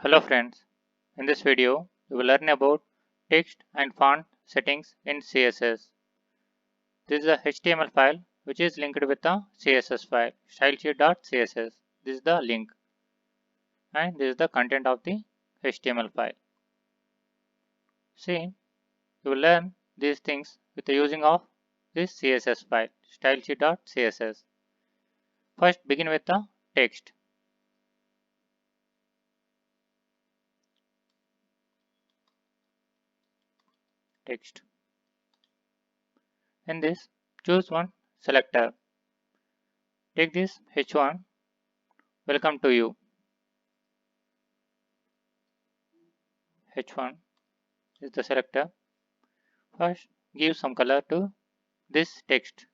Hello friends, in this video we will learn about text and font settings in CSS. This is a HTML file which is linked with the CSS file stylesheet.css. This is the link and this is the content of the HTML file. See, you will learn these things with the using of this CSS file stylesheet.css. First begin with the text. Text. In this, choose one selector. Take this H1. Welcome to you. H1 is the selector. First, give some color to this text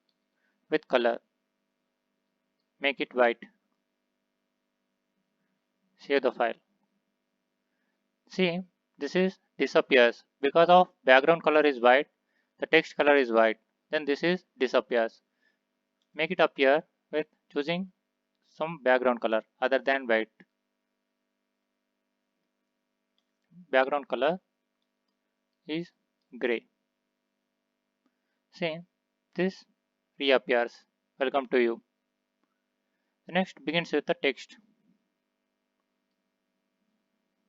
with color. Make it white. Save the file. See, this is disappears because of background color is white. The text color is white. Then this is disappears. Make it appear with choosing some background color other than white. Background color is gray. See, this reappears. Welcome to you. The next begins with the text.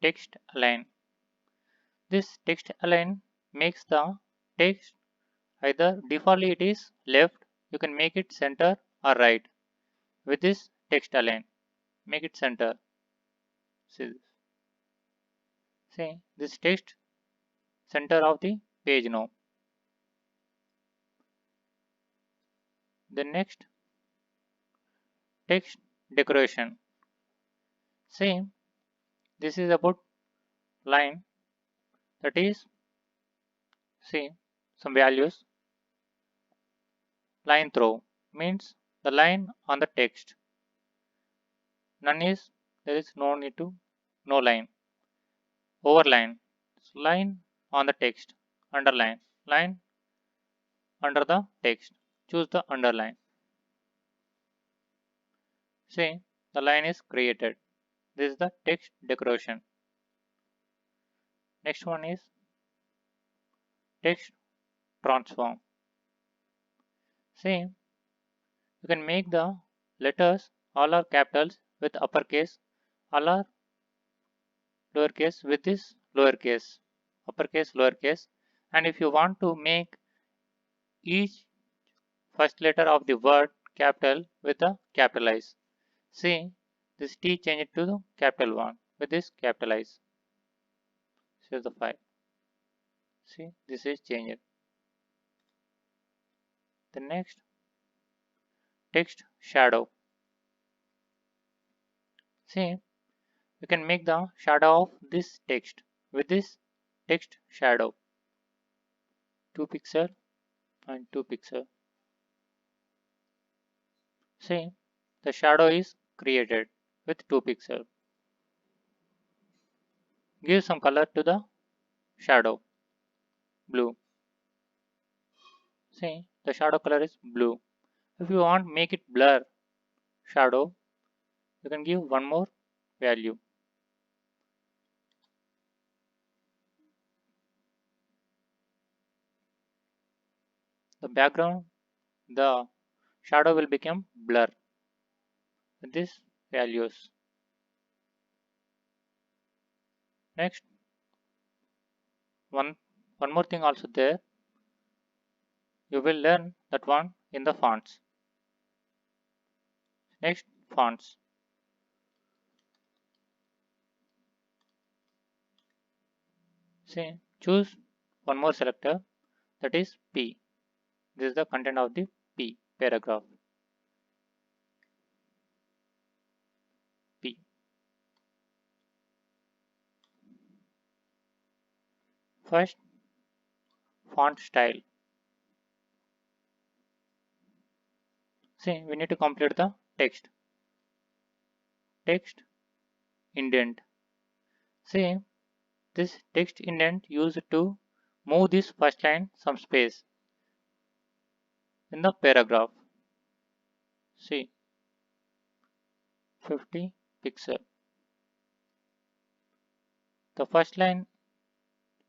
Text align. This text align makes the text either defaultly it is left, you can make it center or right. With this text align, make it center. See this text center of the page now. The next text decoration. Same, this is about line, that is see some values. Line through means the line on the text. None is there is no need to no line. Overline, line on the text. Underline, line under the text. Choose the underline. See, the line is created. This is the text decoration. Next one is text transform. See, you can make the letters all are capitals with uppercase, all are lowercase with this lowercase, uppercase, lowercase. And if you want to make each first letter of the word capital with a capitalize. See, this T change it to the capital one with this capitalize. Save the file. See, this is changed. The next text shadow. See, you can make the shadow of this text with this text shadow. 2 pixel and 2 pixel. See, the shadow is created with 2 pixel. Give some color to the shadow. Blue. See, the shadow color is blue. If you want make it blur shadow, you can give one more value. The background, the shadow will become blur with these values. Next, one more thing also there. You will learn that one in the fonts. Next, fonts. See, choose one more selector, that is P. This is the content of the P paragraph. P. First, font style. See, we need to complete the text. Text indent. See, this text indent used to move this first line some space in the paragraph. See, 50 pixel. The first line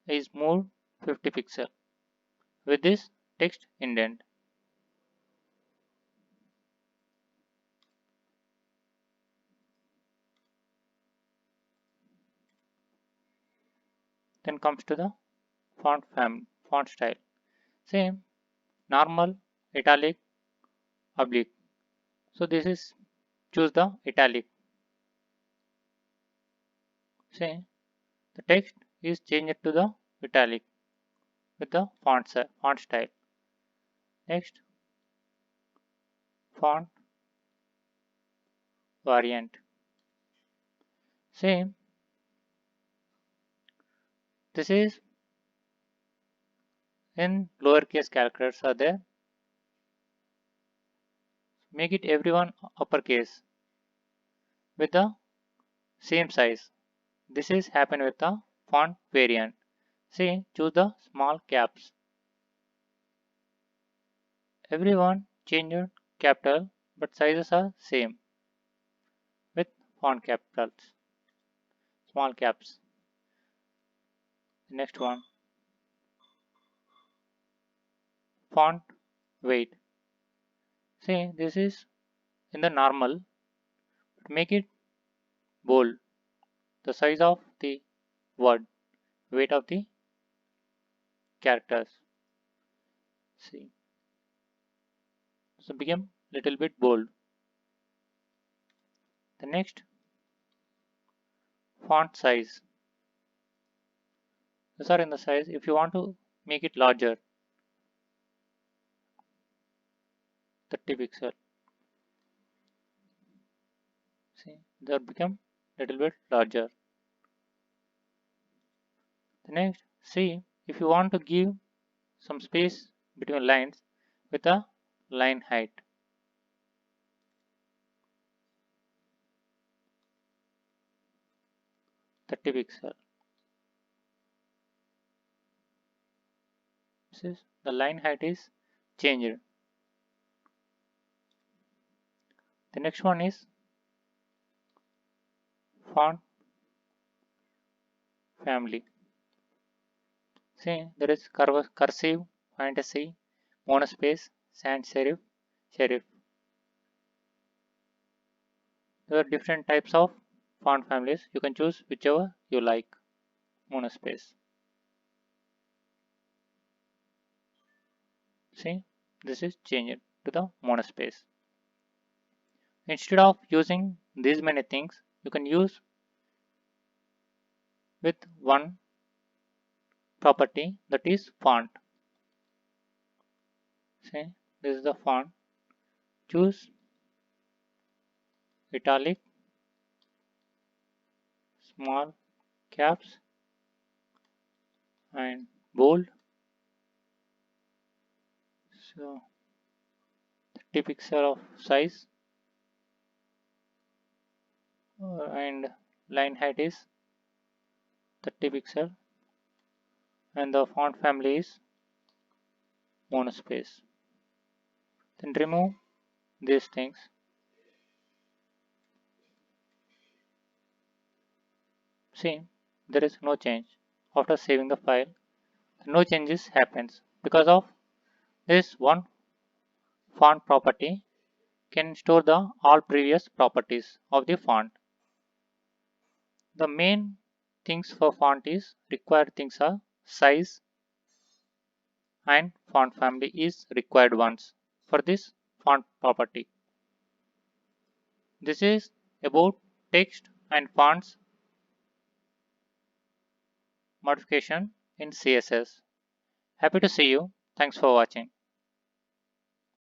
is moved 50 pixel with this text indent. Then comes to the font style. Same normal, italic, oblique. So this is choose the italic. Say the text is changed to the italic with the font style. Next font variant. Same. This is in lowercase characters are there. Make it everyone uppercase with the same size. This is happen with the font variant. See, choose the small caps. Everyone changed capital but sizes are same with font capitals, small caps. The next one, font weight. See, this is in the normal, but make it bold. The size of the word, weight of the characters. See, so become little bit bold. The next, font size. These are in the size. If you want to make it larger, 30 pixel. See, they become little bit larger. The next, see if you want to give some space between lines with a line height. Thirty pixel. This is the line height is changed. The next one is font family. See, there is cursive, fantasy, monospace, sans serif. There are different types of font families. You can choose whichever you like. Monospace. See, this is changed to the monospace. Instead of using these many things, you can use with one property, that is font. See, this is the font. Choose italic, small caps and bold. So 30 pixel of size and line height is 30 pixel and the font family is monospace. Then remove these things. See, there is no change. After saving the file, no changes happens because of this one font property can store the all previous properties of the font. The main things for font is required things are size and font family is required ones for this font property. This is about text and fonts modification in CSS. Happy to see you. Thanks for watching.